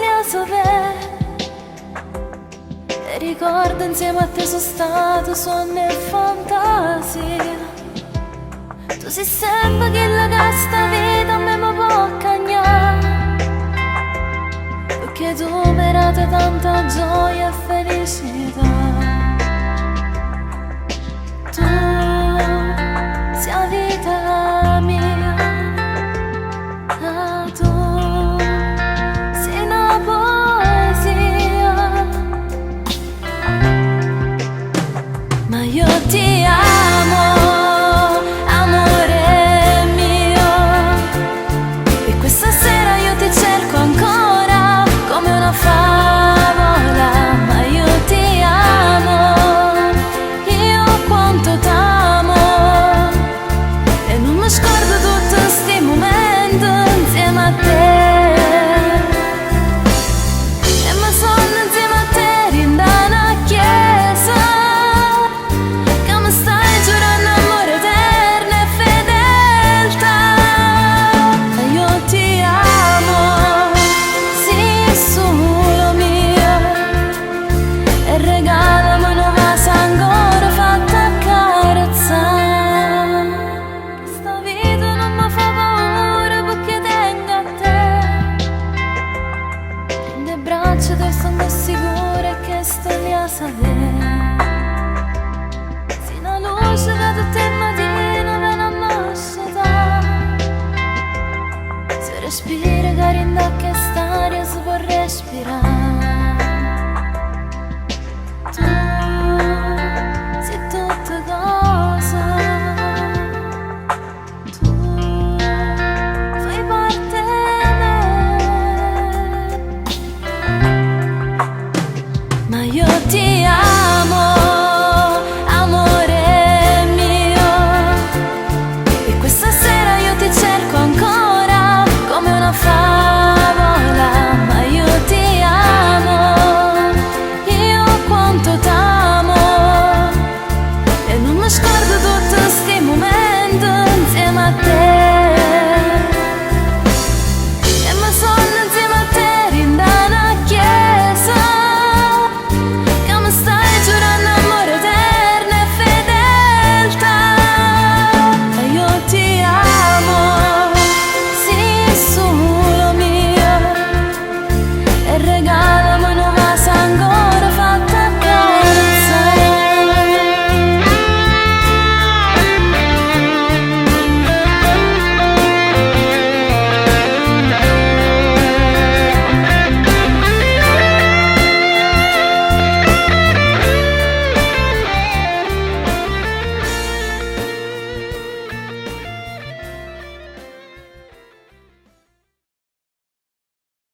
a sapere. E ricordo insieme a te sono stato sogno e fantasia. Tu sei sempre quella che sta vita a me mi può cagnare, perché tu mi hai dato tanta gioia e felicità. Tu sei la vita mia, tu sei una poesia, ma io ti amo. Sono sicura che sto lì a sapere.